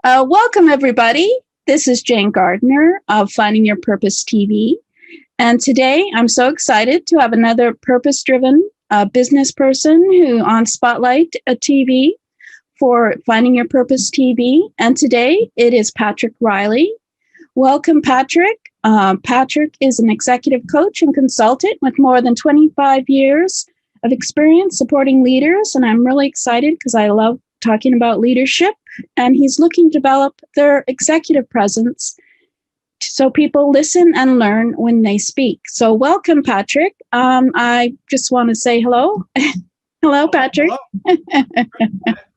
Welcome, everybody. This is Jane Gardner of Finding Your Purpose TV. And today I'm so excited to have another purpose driven business person who on Spotlight TV for Finding Your Purpose TV. And today it is Patrick Reilly. Welcome, Patrick. Patrick is an executive coach and consultant with more than 25 years of experience supporting leaders. And I'm really excited because I love talking about leadership. And he's looking to develop their executive presence so people listen and learn when they speak. So welcome, Patrick. I just want to say hello. Hello, Patrick. Hello.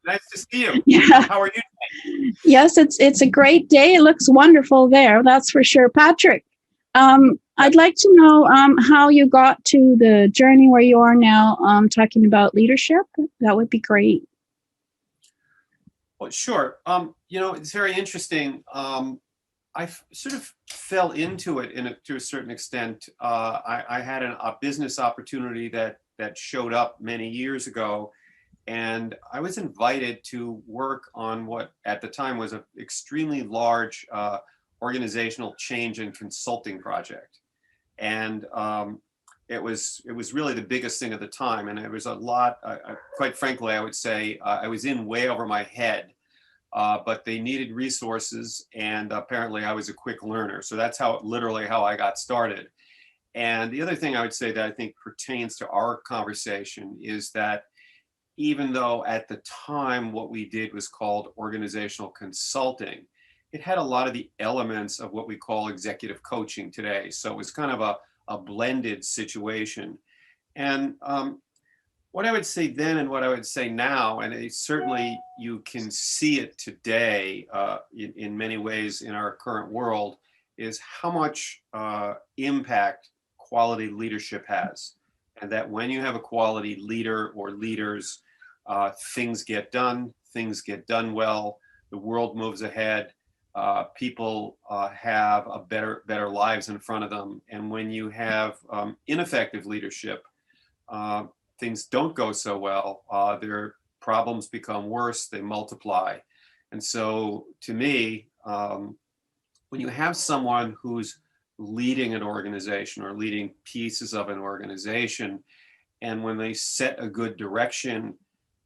Nice to see you. Yeah. How are you today? Yes, it's a great day. It looks wonderful there, that's for sure. Patrick, I'd like to know how you got to the journey where you are now talking about leadership. That would be great. Well, sure. It's very interesting. I sort of fell into it to a certain extent. I had a business opportunity that showed up many years ago, and I was invited to work on what at the time was an extremely large organizational change and consulting project. And it was really the biggest thing at the time, and it was a lot. Quite frankly, I would say I was in way over my head, but they needed resources, and apparently I was a quick learner. So that's literally how I got started. And the other thing I would say that I think pertains to our conversation is that even though at the time what we did was called organizational consulting, it had a lot of the elements of what we call executive coaching today. So it was kind of a blended situation. And what I would say then and what I would say now, and certainly you can see it today in many ways in our current world, is how much impact quality leadership has. And that when you have a quality leader or leaders, things get done well, the world moves ahead. People have a better lives in front of them. And when you have ineffective leadership, things don't go so well. Their problems become worse, they multiply. And so to me, when you have someone who's leading an organization or leading pieces of an organization, and when they set a good direction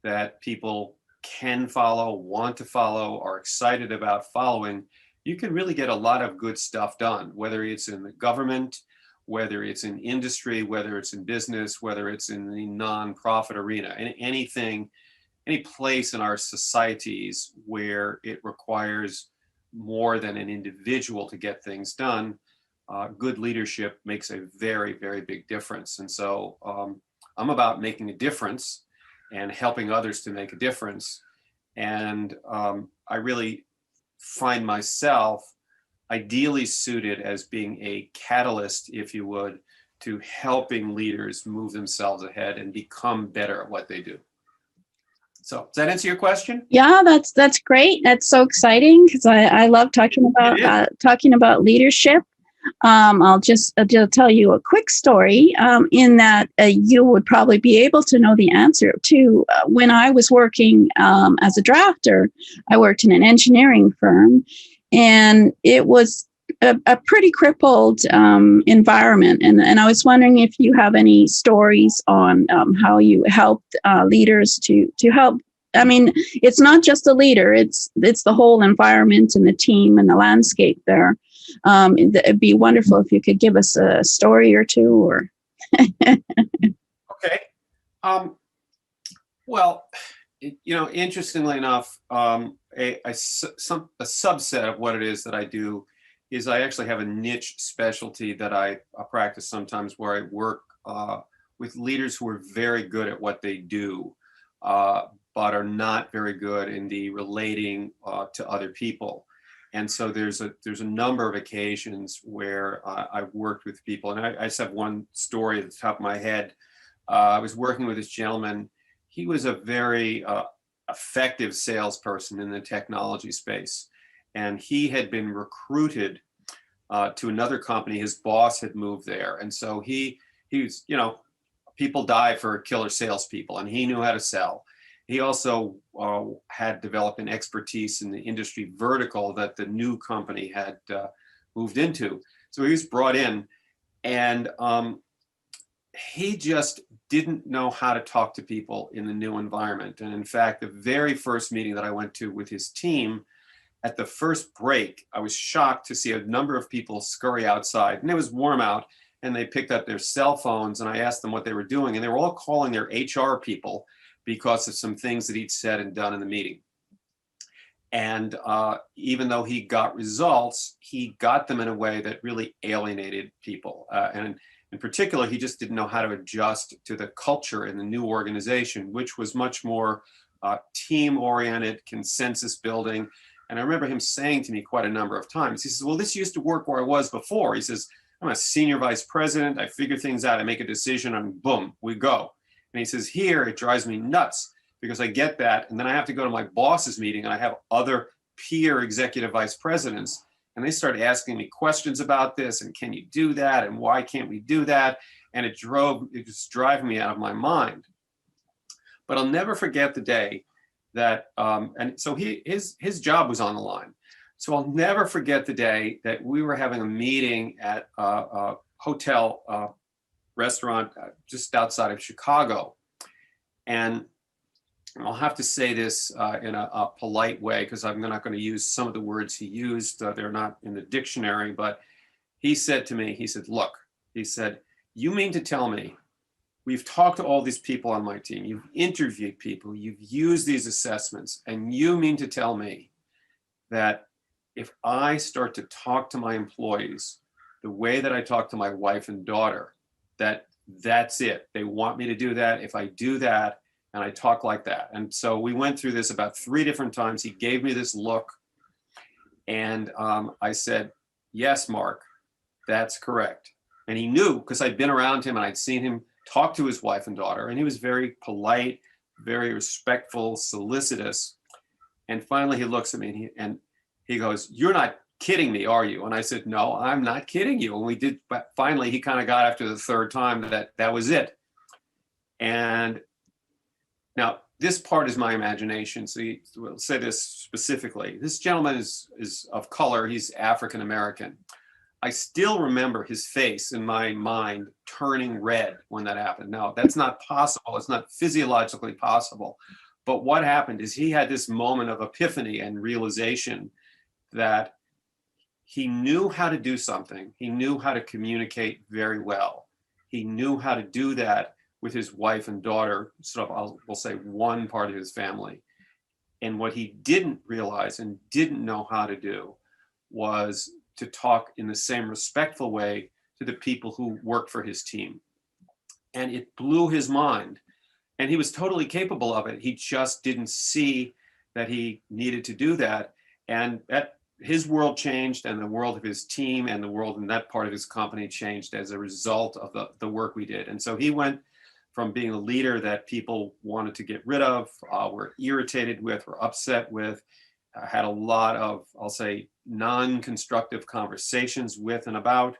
that people can follow, want to follow, are excited about following, you can really get a lot of good stuff done, whether it's in the government, whether it's in industry, whether it's in business, whether it's in the nonprofit arena, and any place in our societies where it requires more than an individual to get things done, good leadership makes a very, very big difference. And so I'm about making a difference and helping others to make a difference. And I really find myself ideally suited as being a catalyst, if you would, to helping leaders move themselves ahead and become better at what they do. So does that answer your question? Yeah, that's great. That's so exciting because I love talking about leadership. I'll just tell you a quick story in that you would probably be able to know the answer to. When I was working as a drafter, I worked in an engineering firm, and it was a pretty crippled environment. And I was wondering if you have any stories on how you helped leaders to help. I mean, it's not just the leader; it's the whole environment and the team and the landscape there. It'd be wonderful if you could give us a story or two. Or okay. Well, interestingly enough, a subset of what it is that I do is I actually have a niche specialty that I practice sometimes, where I work with leaders who are very good at what they do, but are not very good in the relating to other people. And so there's a number of occasions where I've worked with people, and I just have one story at the top of my head. I was working with this gentleman. He was a very effective salesperson in the technology space, and he had been recruited to another company. His boss had moved there, and so he was, people die for killer salespeople, and he knew how to sell. He also had developed an expertise in the industry vertical that the new company had moved into. So he was brought in, and he just didn't know how to talk to people in the new environment. And in fact, the very first meeting that I went to with his team, at the first break, I was shocked to see a number of people scurry outside, and it was warm out, and they picked up their cell phones, and I asked them what they were doing, and they were all calling their HR people because of some things that he'd said and done in the meeting. And even though he got results, he got them in a way that really alienated people. And in particular, he just didn't know how to adjust to the culture in the new organization, which was much more team-oriented, consensus building. And I remember him saying to me quite a number of times, he says, well, this used to work where I was before. He says, I'm a senior vice president. I figure things out. I make a decision and boom, we go. And he says, here, it drives me nuts because I get that. And then I have to go to my boss's meeting and I have other peer executive vice presidents. And they start asking me questions about this. And can you do that? And why can't we do that? And it just driving me out of my mind. But I'll never forget the day that, and so his job was on the line. So I'll never forget the day that we were having a meeting at a hotel restaurant just outside of Chicago. And I'll have to say this in a polite way because I'm not going to use some of the words he used. They're not in the dictionary, but he said to me, he said, look, he said, you mean to tell me we've talked to all these people on my team, you've interviewed people, you've used these assessments, and you mean to tell me that if I start to talk to my employees the way that I talk to my wife and daughter, that's it. They want me to do that. If I do that and I talk like that. And so we went through this about 3 different times. He gave me this look and I said, yes, Mark, that's correct. And he knew because I'd been around him and I'd seen him talk to his wife and daughter, and he was very polite, very respectful, solicitous. And finally he looks at me and he goes, you're not kidding me, are you? And I said, no, I'm not kidding you. And we did, but finally he kind of got after the third time that was it. And now this part is my imagination. So we'll say this specifically. This gentleman is of color. He's African American. I still remember his face in my mind turning red when that happened. Now, that's not possible. It's not physiologically possible. But what happened is he had this moment of epiphany and realization that he knew how to do something. He knew how to communicate very well. He knew how to do that with his wife and daughter, sort of, we'll say one part of his family. And what he didn't realize and didn't know how to do was to talk in the same respectful way to the people who worked for his team. And it blew his mind. And he was totally capable of it. He just didn't see that he needed to do that. And his world changed, and the world of his team and the world in that part of his company changed as a result of the work we did. And so he went from being a leader that people wanted to get rid of, were irritated with, were upset with, had a lot of, I'll say, non-constructive conversations with and about.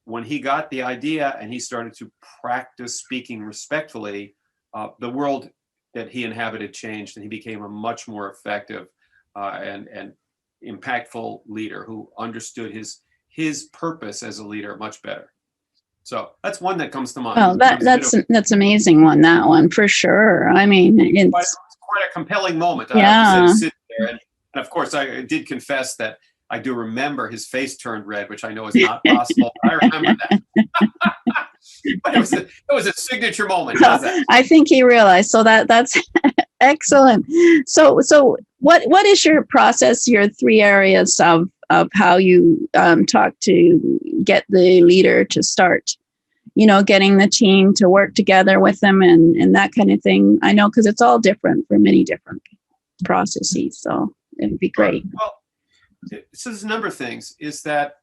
When he got the idea and he started to practice speaking respectfully, the world that he inhabited changed, and he became a much more effective and impactful leader who understood his purpose as a leader much better. So that's one that comes to mind. Well, that's amazing one, that one for sure. I mean, it's quite a compelling moment. Yeah. I have to say, to sit there. And of course, I did confess that I do remember his face turned red, which I know is not possible. I remember that. But it was a signature moment. How's that? I think he realized. So that's excellent. So what is your process, your 3 areas of how you talk to get the leader to start, getting the team to work together with them and that kind of thing? I know, because it's all different for many different processes. So it'd be great. Well, so there's a number of things. Is that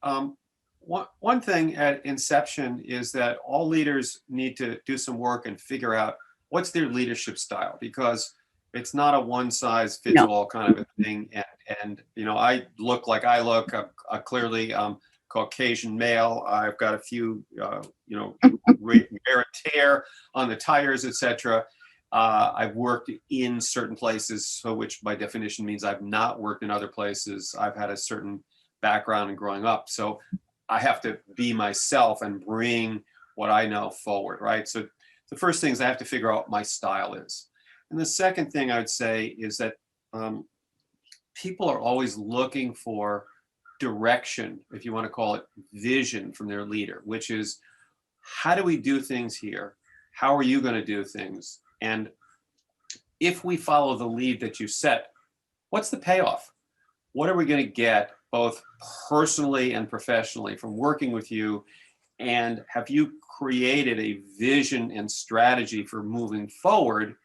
one thing at inception is that all leaders need to do some work and figure out what's their leadership style, because it's not a one size fits all kind of a thing. And I look like I look. I'm clearly Caucasian male. I've got a few wear and tear on the tires, etc. I've worked in certain places, so which by definition means I've not worked in other places. I've had a certain background in growing up. So I have to be myself and bring what I know forward, right? So the first thing is I have to figure out what my style is. And the second thing I would say is that um, people are always looking for direction, if you want to call it vision from their leader, which is how do we do things here? How are you going to do things? And if we follow the lead that you set, what's the payoff? What are we going to get both personally and professionally from working with you? And have you created a vision and strategy for moving forward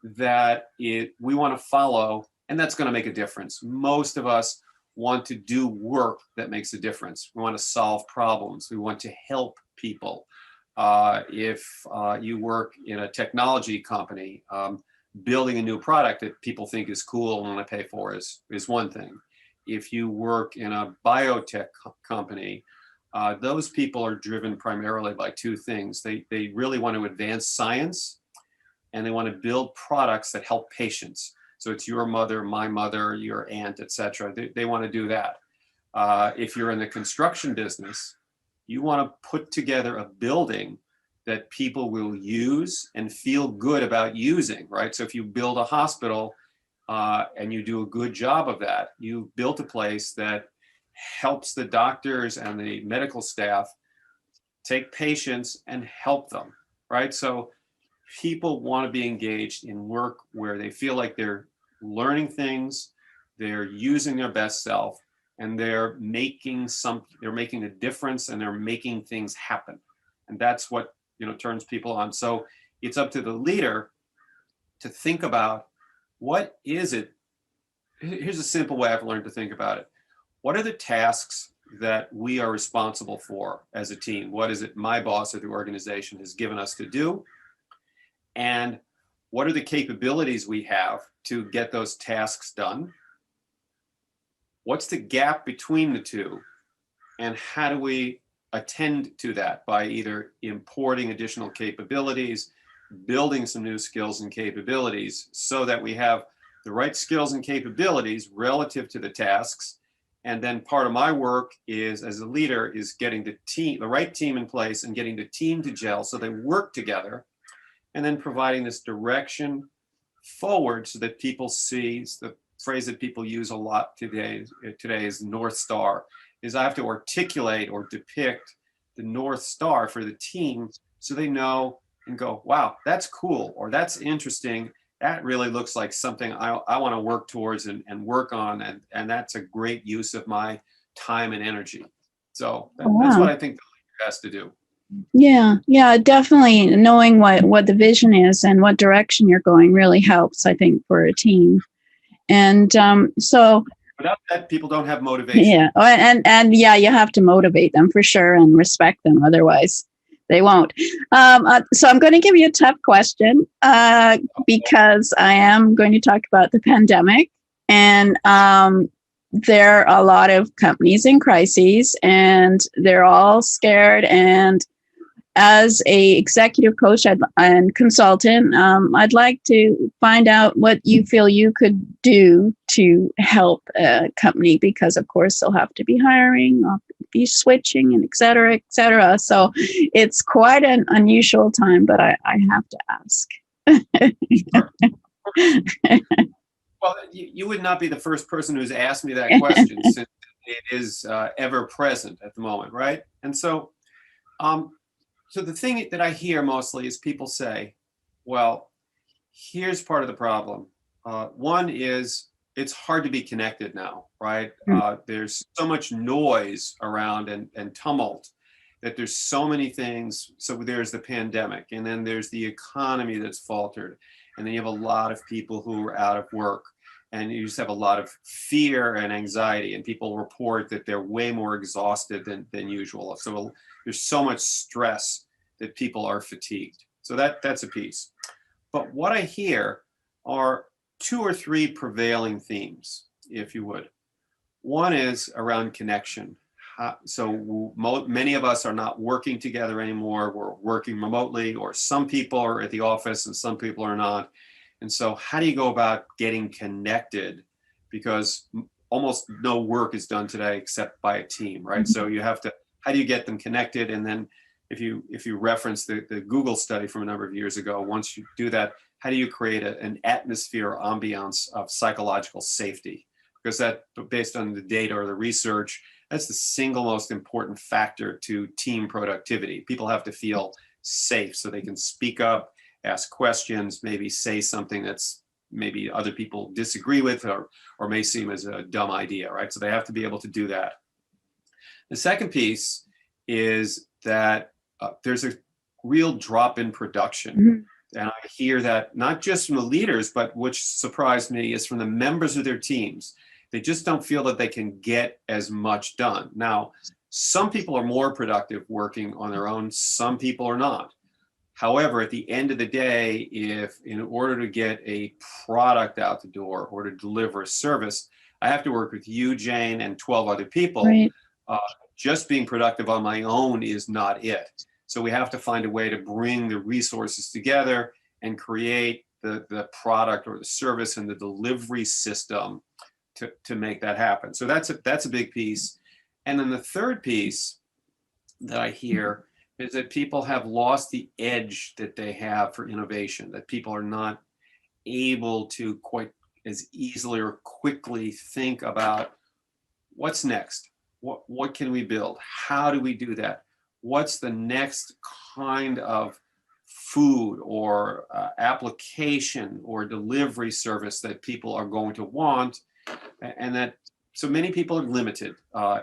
that we want to follow, and that's going to make a difference? Most of us want to do work that makes a difference. We want to solve problems. We want to help people. If you work in a technology company, building a new product that people think is cool and want to pay for is one thing. If you work in a biotech company, those people are driven primarily by two things. They really want to advance science, and they want to build products that help patients. So it's your mother, my mother, your aunt, etc. They want to do that. If you're in the construction business, you want to put together a building that people will use and feel good about using, right? So if you build a hospital and you do a good job of that, you've built a place that helps the doctors and the medical staff take patients and help them, right? So people want to be engaged in work where they feel like they're learning things, they're using their best self, and they're making a difference, and they're making things happen. And that's what, turns people on. So it's up to the leader to think about, what is it? Here's a simple way I've learned to think about it. What are the tasks that we are responsible for as a team? What is it my boss or the organization has given us to do? And what are the capabilities we have to get those tasks done? What's the gap between the two? And how do we attend to that by either importing additional capabilities, building some new skills and capabilities so that we have the right skills and capabilities relative to the tasks? And then part of my work is, as a leader, is getting the right team in place and getting the team to gel so they work together, and then providing this direction forward so that people see. The phrase that people use a lot today is North Star, is I have to articulate or depict the North Star for the team so they know and go, wow, that's cool, or that's interesting. That really looks like something I want to work towards and work on. And that's a great use of my time and energy. So that's what I think the leader has to do. Yeah, definitely knowing what the vision is and what direction you're going really helps, I think, for a team. And so without that, people don't have motivation. Yeah, and yeah, you have to motivate them for sure and respect them. Otherwise, they won't. So I'm going to give you a tough question because I am going to talk about the pandemic, and there are a lot of companies in crises, and they're all scared. And as a executive coach and consultant, I'd like to find out what you feel you could do to help a company, because of course they'll have to be hiring, be switching, and et cetera, et cetera. So it's quite an unusual time, but I have to ask. Well, you would not be the first person who's asked me that question since it is ever present at the moment, right? And so so the thing that I hear mostly is people say, well, here's part of the problem. One is it's hard to be connected now, right? There's so much noise around and tumult that there's so many things. So there's the pandemic, and then there's the economy that's faltered. And then you have a lot of people who are out of work, and you just have a lot of fear and anxiety, and people report that they're way more exhausted than usual. So there's so much stress that people are fatigued. So that's a piece. But what I hear are two or three prevailing themes, if you would. One is around connection. many of us are not working together anymore. We're working remotely, or some people are at the office and some people are not. And so how do you go about getting connected? Because almost no work is done today except by a team, right? So you have to, how do you get them connected? And then if you reference the Google study from a number of years ago, once you do that, how do you create an atmosphere or ambiance of psychological safety? Because that, based on the data or the research, that's the single most important factor to team productivity. People have to feel safe so they can speak up, ask questions, maybe say something that's maybe other people disagree with or may seem as a dumb idea, right? So they have to be able to do that. The second piece is that there's a real drop in production. Mm-hmm. And I hear that not just from the leaders, but which surprised me is from the members of their teams. They just don't feel that they can get as much done. Now, some people are more productive working on their own, some people are not. However, at the end of the day, if in order to get a product out the door or to deliver a service, I have to work with you, Jane, and 12 other people. Right. Just being productive on my own is not it. So we have to find a way to bring the resources together and create the product or the service and the delivery system to make that happen. So that's a big piece. And then the third piece that I hear is that people have lost the edge that they have for innovation, that people are not able to quite as easily or quickly think about what's next, what can we build, how do we do that? What's the next kind of food or application or delivery service that people are going to want? And that, so many people are limited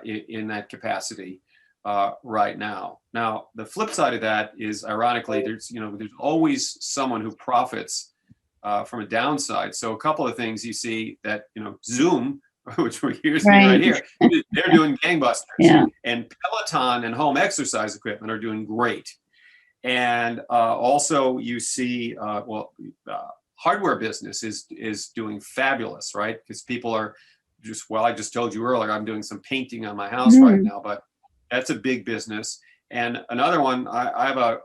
in that capacity right now. Now, the flip side of that is, ironically, there's always someone who profits from a downside. So a couple of things you see that, Zoom, which we're using right here, they're doing gangbusters. Yeah. And Peloton and home exercise equipment are doing great. And also you see, hardware business is doing fabulous, right? Because people are I just told you earlier, I'm doing some painting on my house right now, but that's a big business. And another one, I have a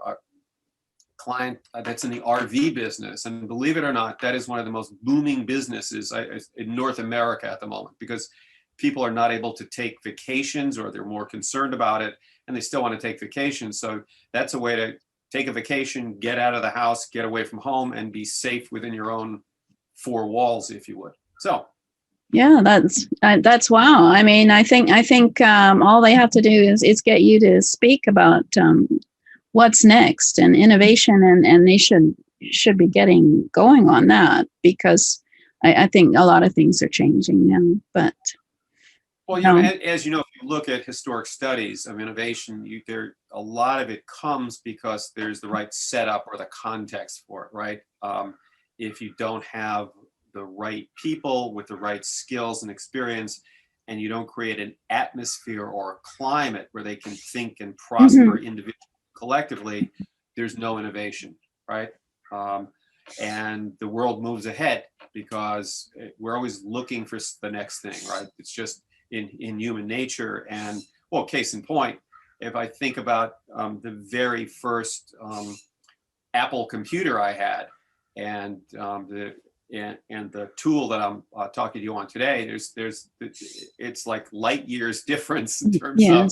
client that's in the RV business, and believe it or not, that is one of the most booming businesses in North America at the moment, because people are not able to take vacations, or they're more concerned about it, and they still want to take vacations. So that's a way to take a vacation, get out of the house, get away from home, and be safe within your own four walls, if you would. So. Yeah, that's wow. I mean, I think all they have to do is get you to speak about what's next and innovation, and they should be getting going on that, because I think a lot of things are changing now. But well, as you know, if you look at historic studies of innovation, a lot of it comes because there's the right setup or the context for it, right? If you don't have the right people with the right skills and experience, and you don't create an atmosphere or a climate where they can think and prosper individually, collectively, there's no innovation, right? And the world moves ahead because we're always looking for the next thing, right? It's just in human nature. And well, case in point, if I think about the very first Apple computer I had, and the tool that I'm talking to you on today, it's like light years difference in terms of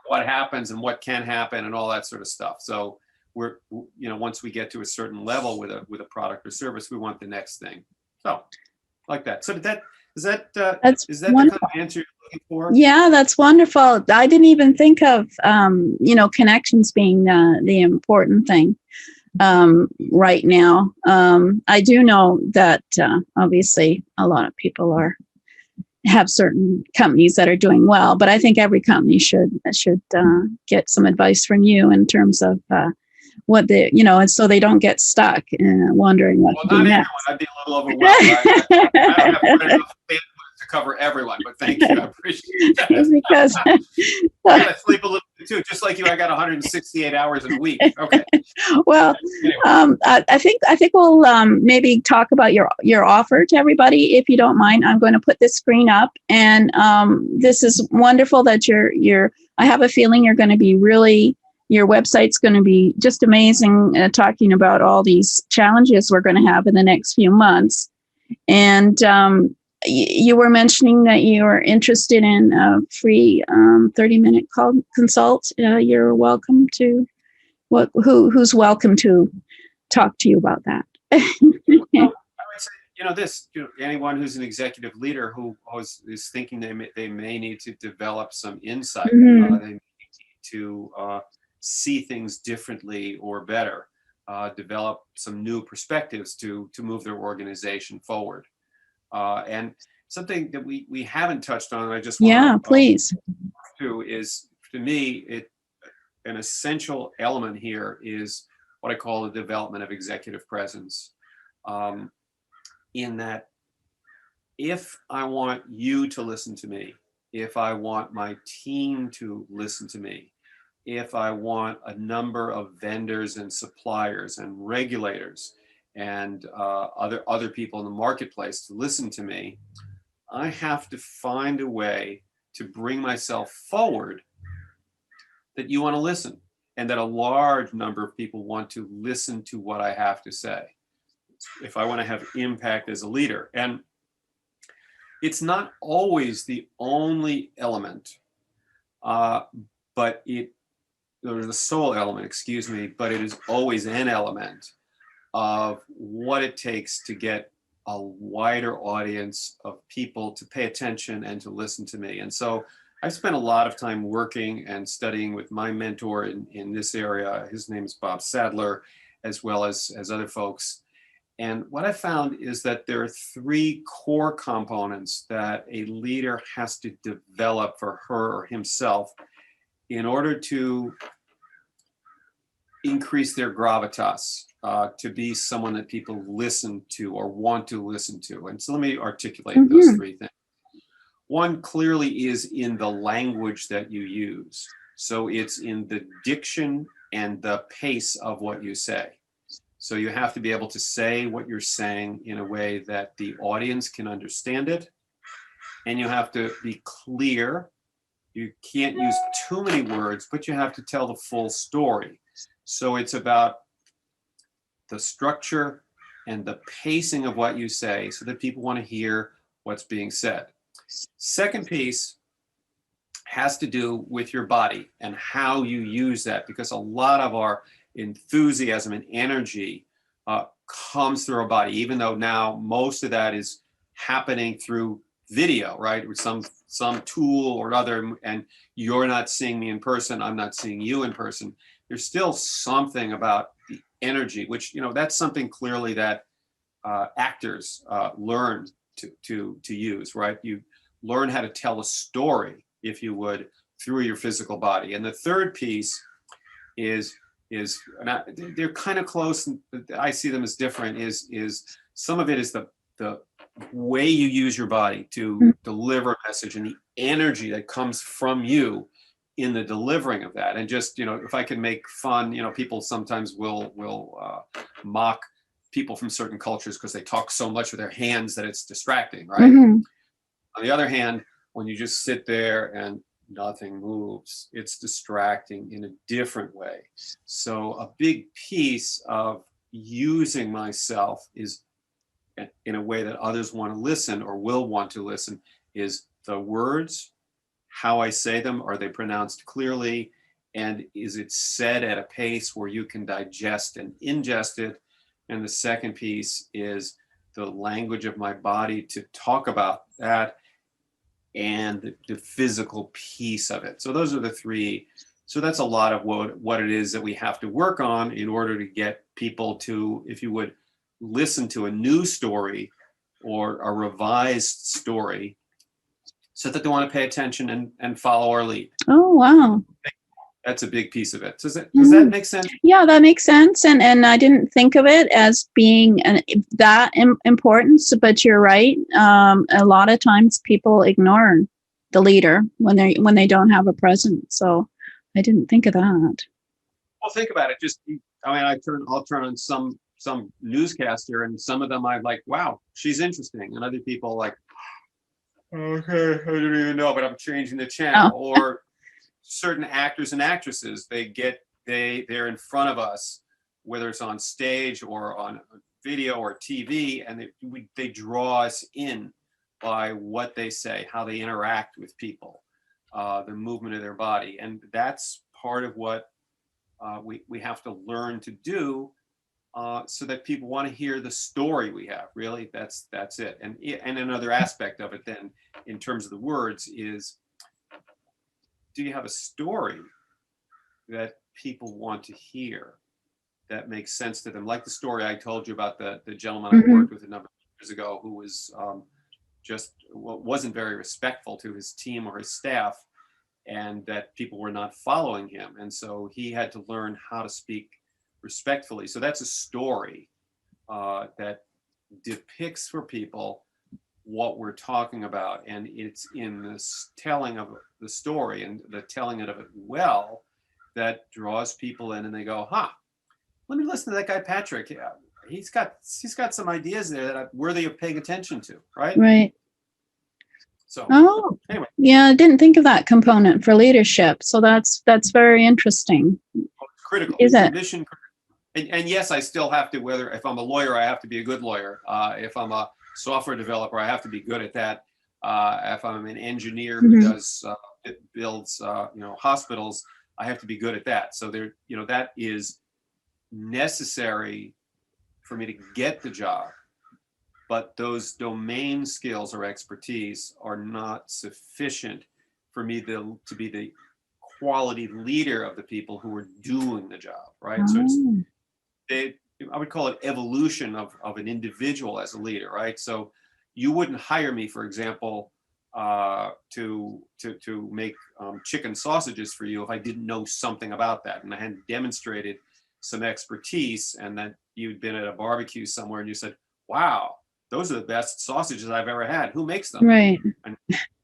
what happens and what can happen and all that sort of stuff. So we're once we get to a certain level with a product or service, we want the next thing. So like that. So is that the kind of answer you're looking for? Yeah, that's wonderful. I didn't even think of connections being the important thing. Right now, I do know that obviously a lot of people have certain companies that are doing well, but I think every company should get some advice from you in terms of what they, and so they don't get stuck wondering what to do next. I'd be a little overwhelmed. I don't have enough bandwidth to cover everyone, but thank you. I appreciate that. Because I gotta sleep a little too. Just like you, I got 168 hours in a week. Okay. Well, Anyway. I think we'll maybe talk about your offer to everybody, if you don't mind. I'm going to put this screen up, and this is wonderful that you're. I have a feeling you're going to be really. Your website's going to be just amazing, talking about all these challenges we're going to have in the next few months. And you were mentioning that you are interested in a free 30-minute consult. You're welcome to. Who's welcome to talk to you about that? Well, I would say, anyone who's an executive leader who is thinking they may need to develop some insight, Mm-hmm. they may need to see things differently or better, develop some new perspectives to move their organization forward. And something that we haven't touched on, I just want to Please. is, to me, an essential element here is what I call the development of executive presence. In that, if I want you to listen to me, if I want my team to listen to me, if I want a number of vendors and suppliers and regulators and other people in the marketplace to listen to me, I have to find a way to bring myself forward that you want to listen, and that a large number of people want to listen to what I have to say if I want to have impact as a leader. And it's not always the only element, but or the sole element, excuse me, but it is always an element of what it takes to get a wider audience of people to pay attention and to listen to me. And so I've spent a lot of time working and studying with my mentor in this area. His name is Bob Sadler, as well as other folks. And what I found is that there are 3 core components that a leader has to develop for her or himself in order to increase their gravitas, to be someone that people listen to or want to listen to. And so let me articulate those 3 things. One clearly is in the language that you use. So it's in the diction and the pace of what you say. So you have to be able to say what you're saying in a way that the audience can understand it. And you have to be clear. You can't use too many words, but you have to tell the full story. So it's about the structure and the pacing of what you say so that people want to hear what's being said. Second piece has to do with your body and how you use that, because a lot of our enthusiasm and energy comes through our body, even though now most of that is happening through video, right? With some tool or other, and you're not seeing me in person, I'm not seeing you in person. There's still something about the energy, which, that's something clearly that actors learn to use, right? You learn how to tell a story, if you would, through your physical body. And the third piece is they're kind of close, and I see them as different, is some of it is the way you use your body to deliver a message and the energy that comes from you in the delivering of that. And just, if I can make fun, people sometimes will mock people from certain cultures because they talk so much with their hands that it's distracting, right? On the other hand, when you just sit there and nothing moves, it's distracting in a different way. So a big piece of using myself is in a way that others want to listen or will want to listen is the words, how I say them, are they pronounced clearly, and is it said at a pace where you can digest and ingest it? And the second piece is the language of my body to talk about that, and the physical piece of it. So those are the 3. So that's a lot of what it is that we have to work on in order to get people to, if you would, listen to a new story or a revised story so that they want to pay attention and follow our lead. Oh, wow. That's a big piece of it. Does that make sense? Yeah, that makes sense. And I didn't think of it as being that important, but you're right. A lot of times people ignore the leader when they don't have a presence. So I didn't think of that. Well, think about it. I mean, I'll turn on some newscaster, and some of them I'm like, wow, she's interesting, and other people like, okay, I don't even know, but I'm changing the channel. Oh, Or certain actors and actresses, they're in front of us, whether it's on stage or on video or TV, and they draw us in by what they say, how they interact with people, the movement of their body, and that's part of what we have to learn to do, so that people want to hear the story we have. Really, that's it. And another aspect of it, then, in terms of the words, is, do you have a story that people want to hear, that makes sense to them? Like the story I told you about the gentleman I hmm worked with a number of years ago, who was wasn't very respectful to his team or his staff, and that people were not following him. And so he had to learn how to speak respectfully. So that's a story that depicts for people what we're talking about. And it's in this telling of the story and the telling of it well that draws people in, and they go, huh, let me listen to that guy, Patrick. Yeah, he's got some ideas there that are worthy of paying attention to, right? right. So Oh, anyway, yeah, I didn't think of that component for leadership. So that's very interesting. it's critical. Is It's it? mission critical. And yes, I still have to, whether if I'm a lawyer, I have to be a good lawyer. If I'm a software developer, I have to be good at that. If I'm an engineer who hmm builds hospitals, I have to be good at that. So that is necessary for me to get the job. But those domain skills or expertise are not sufficient for me to be the quality leader of the people who are doing the job, right? So Oh, I would call it evolution of an individual as a leader, right? So you wouldn't hire me, for example, to make chicken sausages for you if I didn't know something about that, and I hadn't demonstrated some expertise, and that you'd been at a barbecue somewhere and you said, wow, those are the best sausages I've ever had. Who makes them? right. And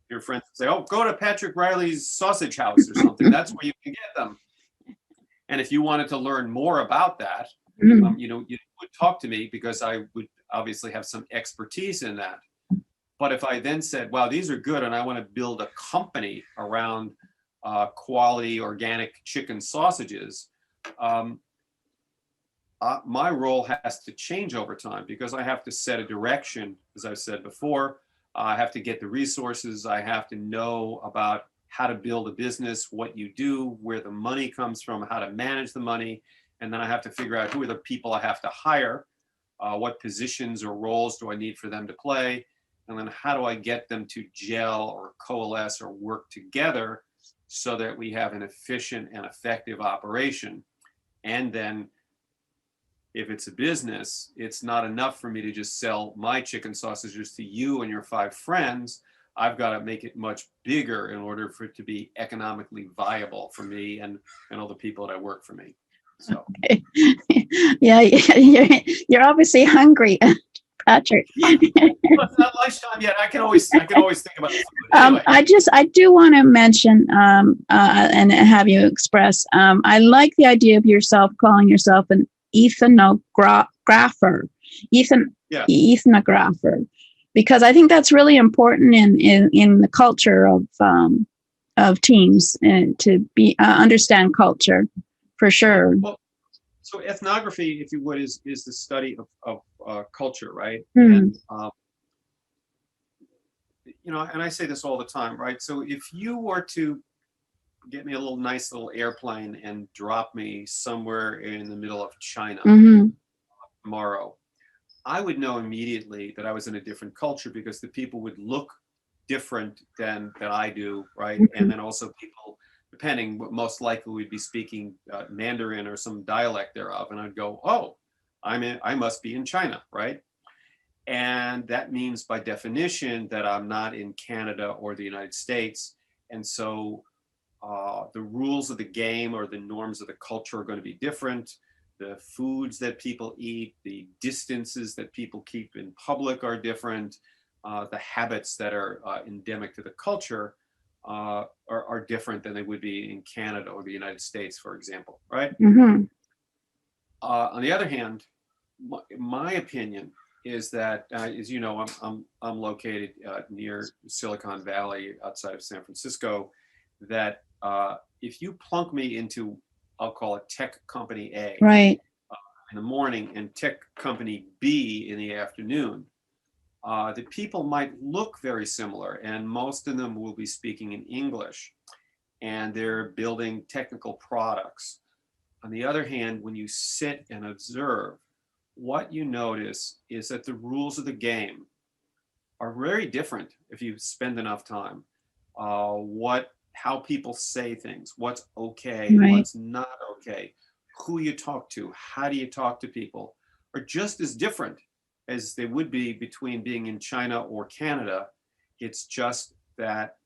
your friends say, oh, go to Patrick Reilly's sausage house or something. That's where you can get them. And if you wanted to learn more about that, Mhm. you would talk to me, because I would obviously have some expertise in that. But if I then said, wow, these are good, and I want to build a company around quality organic chicken sausages, um, my role has to change over time, because I have to set a direction, as I've said before. I have to get the resources. I have to know about how to build a business, what you do, where the money comes from, how to manage the money. And then I have to figure out who are the people I have to hire, what positions or roles do I need for them to play, and then how do I get them to gel or coalesce or work together so that we have an efficient and effective operation. And then if it's a business, it's not enough for me to just sell my chicken sausages to you and your 5 friends. I've got to make it much bigger in order for it to be economically viable for me and all the people that work for me. So Yeah, you're obviously hungry, Patrick. well, it's not lunchtime yet. I can always think about food. Anyway, I do want to mention and have you express. I like the idea of yourself calling yourself an ethnographer, ethan yeah. ethnographer, because I think that's really important in the culture of teams and to be understand culture for sure. Well, so ethnography, if you would, is the study of culture, right? Hmm. And and I say this all the time, right? So if you were to get me a nice little airplane and drop me somewhere in the middle of China hmm tomorrow, I would know immediately that I was in a different culture, because the people would look different than I do, right? And then also people, depending, most likely would be speaking Mandarin or some dialect thereof, and I'd go, oh, I must be in China, right? And that means by definition that I'm not in Canada or the United States. And so the rules of the game or the norms of the culture are going to be different. The foods that people eat, the distances that people keep in public are different. The habits that are endemic to the culture are different than they would be in Canada or the United States, for example, right? Mm-hmm. On the other hand, my opinion is that, as you know, I'm located near Silicon Valley, outside of San Francisco. That if you plunk me into, I'll call it tech company A Right. in the morning and tech company B in the afternoon, the people might look very similar, and most of them will be speaking in English, and they're building technical products. On the other hand, when you sit and observe, what you notice is that the rules of the game are very different if you spend enough time. How people say things, what's okay, Right. what's not okay, who you talk to, how do you talk to people, are just as different as they would be between being in China or Canada. It's just that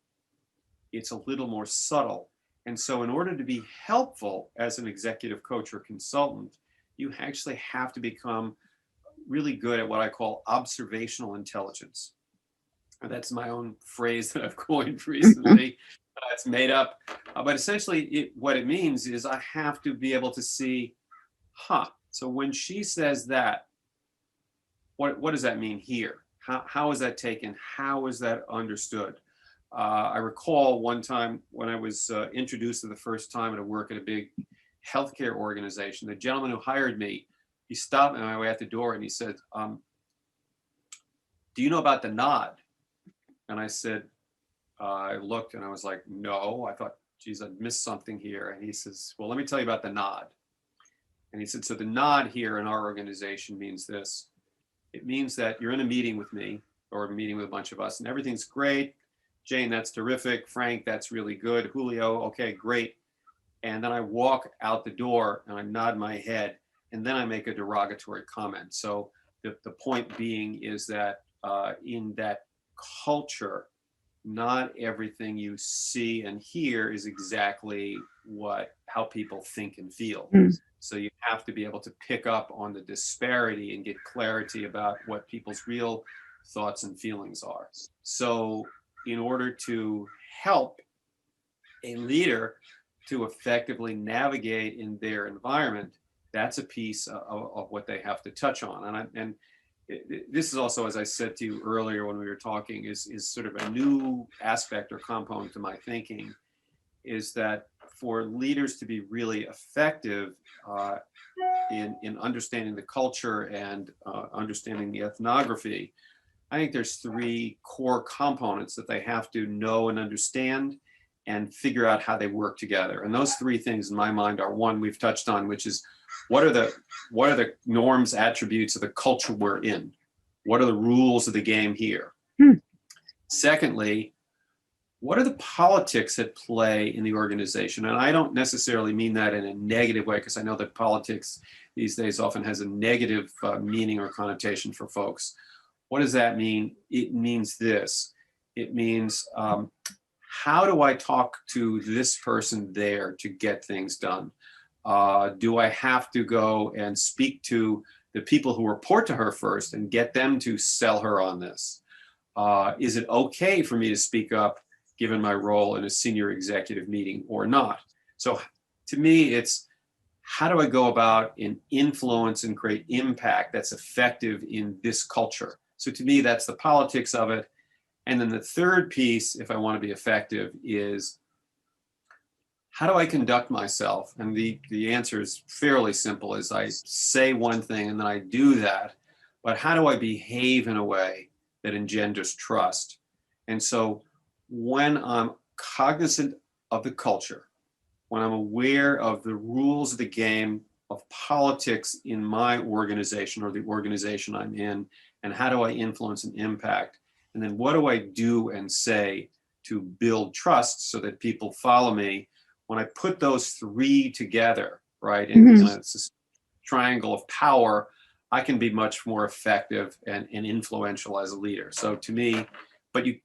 it's a little more subtle. And so, in order to be helpful as an executive coach or consultant, you actually have to become really good at what I call observational intelligence. And that's my own phrase that I've coined recently. It's made up. But essentially, what it means is I have to be able to see, so when she says that, what does that mean here? How is that taken? How is that understood? I recall one time when I was introduced for the first time to work at a big healthcare organization, the gentleman who hired me, he stopped me on my way out the door and he said, do you know about the nod? And I said, I looked and I was like, no. I thought, geez, I missed something here. And he says, well, let me tell you about the nod. And he said, so the nod here in our organization means this. It means that you're in a meeting with me or a meeting with a bunch of us and everything's great. Jane, that's terrific. Frank, that's really good. Julio, okay, great. And then I walk out the door and I nod my head and then I make a derogatory comment. So the point being is that in that culture, not everything you see and hear is exactly how people think and feel. Mm. So you have to be able to pick up on the disparity and get clarity about what people's real thoughts and feelings are. So in order to help a leader to effectively navigate in their environment, that's a piece of what they have to touch on. And this is also, as I said to you earlier when we were talking, is sort of a new aspect or component to my thinking, is that for leaders to be really effective in understanding the culture and understanding the ethnography, I think there's three core components that they have to know and understand and figure out how they work together. And those three things in my mind are, one, we've touched on, which is what are the norms, attributes of the culture we're in? What are the rules of the game here? Secondly, what are the politics at play in the organization? And I don't necessarily mean that in a negative way, because I know that politics these days often has a negative meaning or connotation for folks. What does that mean? It means this. It means, how do I talk to this person there to get things done? Do I have to go and speak to the people who report to her first and get them to sell her on this? Is it okay for me to speak up given my role in a senior executive meeting or not? So to me, it's how do I go about and influence and create impact that's effective in this culture? So to me, that's the politics of it. And then the third piece, if I want to be effective, is how do I conduct myself? And the answer is fairly simple, is I say one thing and then I do that, but how do I behave in a way that engenders trust? And so when I'm cognizant of the culture, when I'm aware of the rules of the game of politics in my organization or the organization I'm in, and how do I influence and impact? And then what do I do and say to build trust so that people follow me? When I put those three together, right, and it's this triangle of power, I can be much more effective and influential as a leader. So to me, but you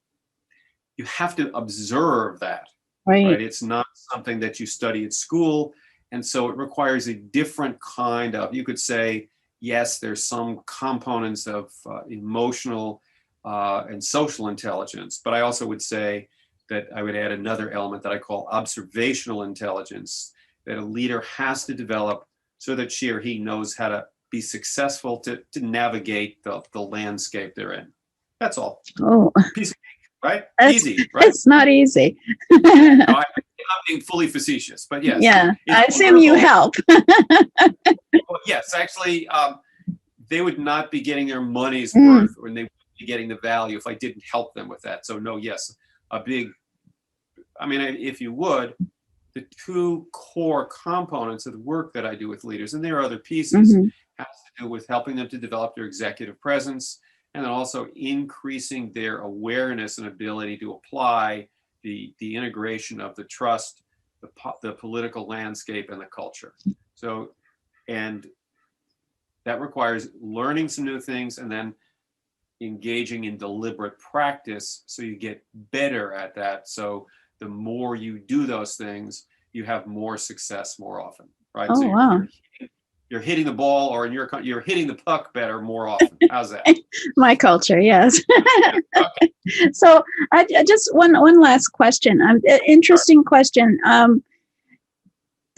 have to observe that, right? It's not something that you study at school. And so it requires a different kind of, you could say, yes, there's some components of emotional and social intelligence, but I also would say that I would add another element that I call observational intelligence that a leader has to develop so that she or he knows how to be successful to navigate the landscape they're in. That's all. Oh, Piece of cake, right? it's, Easy, right? it's not easy. No, I'm being fully facetious, but yes. Yeah, it's I assume you help. well, yes, actually, they would not be getting their money's worth, or they wouldn't be getting the value if I didn't help them with that. So no, yes, I mean, if you would, the two core components of the work that I do with leaders, and there are other pieces, has to do with helping them to develop their executive presence, and then also increasing their awareness and ability to apply the integration of the trust, the political landscape, and the culture. So, and that requires learning some new things and then engaging in deliberate practice so you get better at that. So the more you do those things, you have more success more often, right? Oh, So wow. You're hitting the ball, or you're hitting the puck better more often. How's that? My culture, yes. Okay. So I just one last question. Interesting question.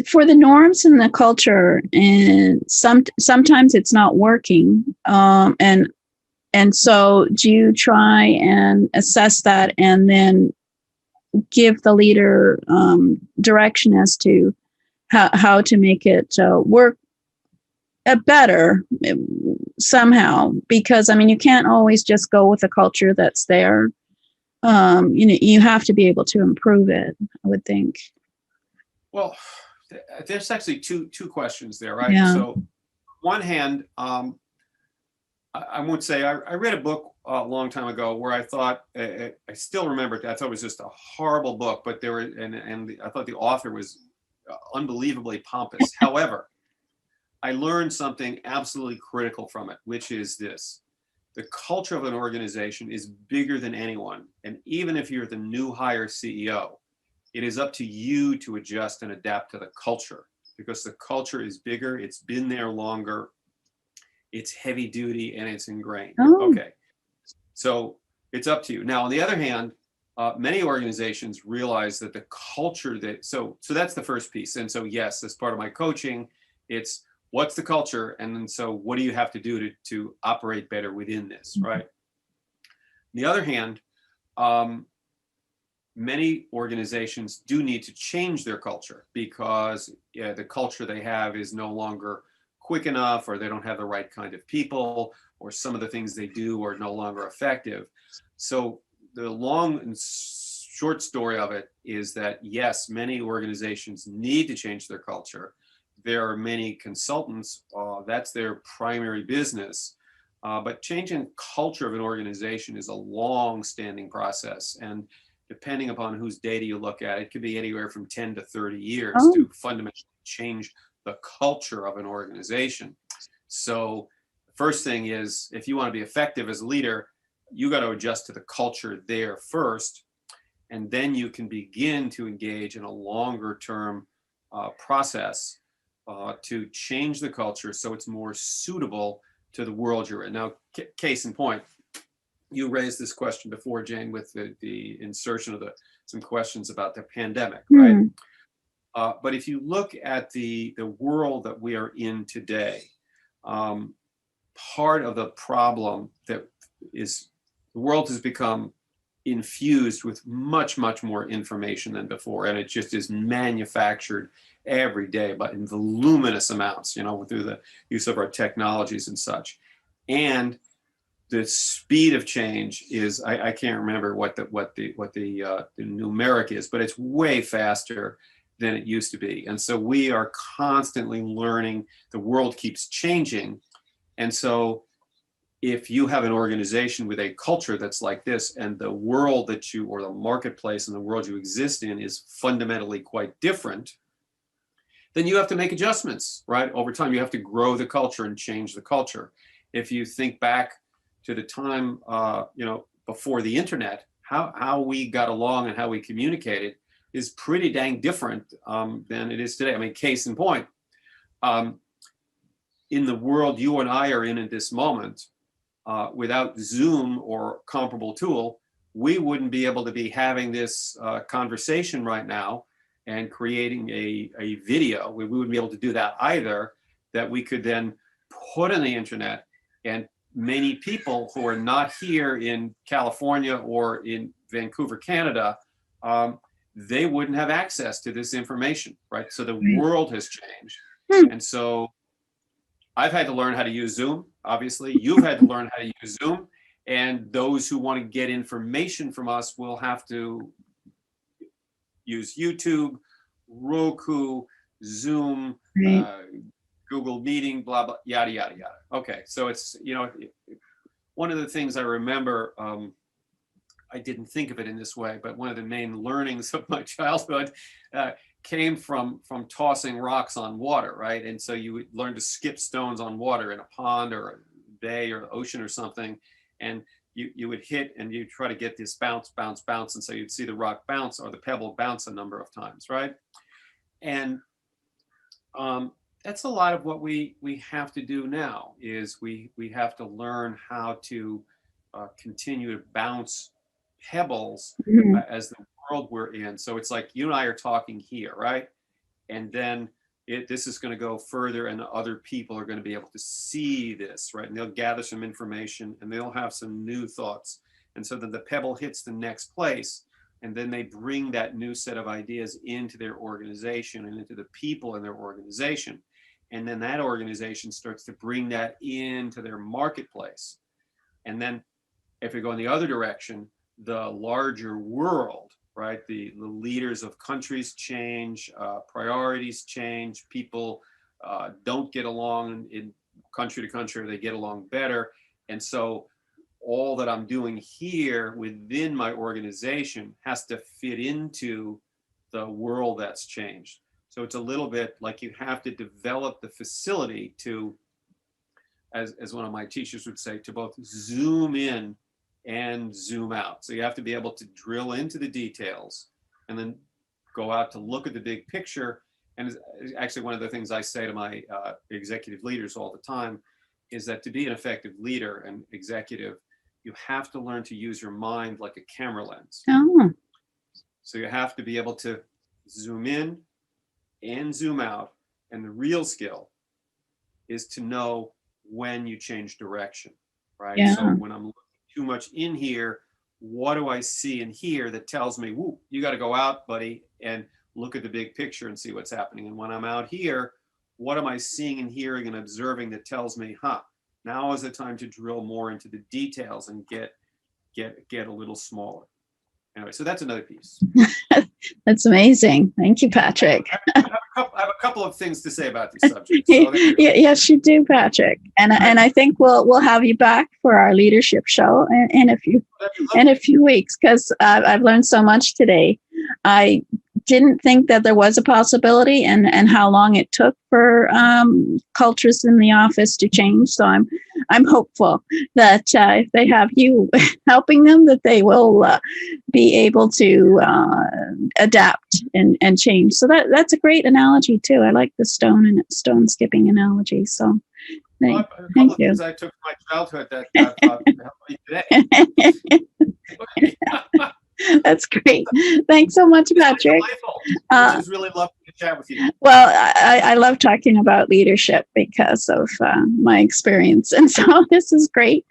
For the norms and the culture, and sometimes it's not working. And so do you try and assess that and then give the leader direction as to how to make it work better somehow? Because I mean, you can't always just go with the culture that's there. You have to be able to improve it, I would think. Well, there's actually two questions there, right? Yeah. So, one hand, I won't say I read a book a long time ago where I thought I still remember it. I thought it was just a horrible book, but there were and I thought the author was unbelievably pompous. However, I learned something absolutely critical from it, which is this: the culture of an organization is bigger than anyone, and even if you're the new hire CEO, it is up to you to adjust and adapt to the culture, because the culture is bigger, it's been there longer, it's heavy duty, and it's ingrained. Oh. Okay, so it's up to you. Now, on the other hand, many organizations realize that the culture so that's the first piece. And so, yes, as part of my coaching, it's what's the culture, and then so what do you have to do to operate better within this, right? On the other hand, many organizations do need to change their culture because the culture they have is no longer quick enough, or they don't have the right kind of people, or some of the things they do are no longer effective. So the long and short story of it is that, yes, many organizations need to change their culture. There are many consultants, that's their primary business. But changing culture of an organization is a long-standing process. And depending upon whose data you look at, it could be anywhere from 10 to 30 years to fundamentally change the culture of an organization. So the first thing is, if you want to be effective as a leader, you got to adjust to the culture there first, and then you can begin to engage in a longer term process to change the culture so it's more suitable to the world you're in. Now, case in point, you raised this question before, Jane, with the insertion of some questions about the pandemic, right? But if you look at the world that we are in today, part of the problem that is the world has become infused with much, much more information than before, and it just is manufactured every day, but in voluminous amounts, through the use of our technologies and such. And the speed of change is, I can't remember what the numeric is, but it's way faster than it used to be. And so we are constantly learning. The world keeps changing. And so if you have an organization with a culture that's like this, and the world or the marketplace and the world you exist in is fundamentally quite different, then you have to make adjustments, right? Over time, you have to grow the culture and change the culture. If you think back to the time, before the internet, how we got along and how we communicated is pretty dang different than it is today. I mean, case in point, in the world you and I are in at this moment, without Zoom or comparable tool, we wouldn't be able to be having this conversation right now and creating a video. We wouldn't be able to do that either, that we could then put on the internet, and many people who are not here in California or in Vancouver, Canada, they wouldn't have access to this information, right? So the world has changed. And so I've had to learn how to use Zoom, obviously. You've had to learn how to use Zoom. And those who want to get information from us will have to use YouTube, Roku, Zoom, Google Meeting, blah, blah, yada, yada, yada. Okay, so it's, one of the things I remember, I didn't think of it in this way, but one of the main learnings of my childhood came from tossing rocks on water, right? And so you would learn to skip stones on water in a pond or a bay or ocean or something. And you would hit and you try to get this bounce, bounce, bounce. And so you'd see the rock bounce or the pebble bounce a number of times, right? And that's a lot of what we have to do now, is we have to learn how to continue to bounce pebbles as the world we're in. So it's like you and I are talking here, right? And then this is going to go further, and other people are going to be able to see this, right? And they'll gather some information and they'll have some new thoughts. And so then the pebble hits the next place, and then they bring that new set of ideas into their organization and into the people in their organization. And then that organization starts to bring that into their marketplace. And then if we go in the other direction, the larger world, right? The leaders of countries change, priorities change, people don't get along in country to country, or they get along better. And so all that I'm doing here within my organization has to fit into the world that's changed. So it's a little bit like you have to develop the facility to, as one of my teachers would say, to both zoom in and zoom out. So you have to be able to drill into the details and then go out to look at the big picture. And actually one of the things I say to my executive leaders all the time is that to be an effective leader and executive, you have to learn to use your mind like a camera lens. Oh. So you have to be able to zoom in and zoom out. And the real skill is to know when you change direction, right? Yeah. So when I'm looking too much in here, what do I see and hear that tells me, woo, you got to go out, buddy, and look at the big picture and see what's happening. And when I'm out here, what am I seeing and hearing and observing that tells me, now is the time to drill more into the details and get a little smaller. Anyway, so that's another piece. That's amazing. Thank you, Patrick. I have a couple of things to say about these subjects. So yes, you do, Patrick. And I think we'll have you back for our leadership show in a few weeks, because I've learned so much today. I didn't think that there was a possibility, and how long it took for cultures in the office to change. So I'm hopeful that if they have you helping them, that they will be able to adapt and change. So that's a great analogy too. I like the stone skipping analogy. So thank you. Things I took from my childhood that helped me today. That's great. Thanks so much, Patrick. Which is really lovely to chat with you. Well, I love talking about leadership because of my experience. And so this is great.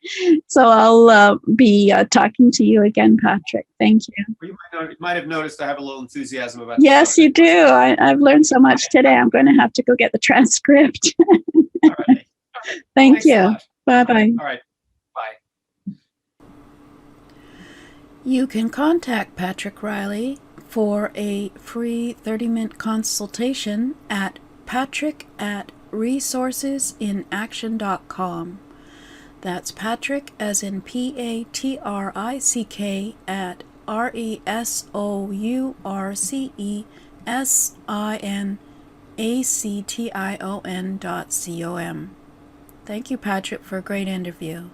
So I'll be talking to you again, Patrick. Thank you. You might have noticed I have a little enthusiasm about Yes, you do. I've learned so much today. I'm going to have to go get the transcript. All right. Thank you. Bye-bye. All right. Bye. You can contact Patrick Reilly for a free 30-minute consultation at patrick@resourcesinaction.com. That's Patrick as in Patrick at resourcesinaction.com. Thank you, Patrick, for a great interview.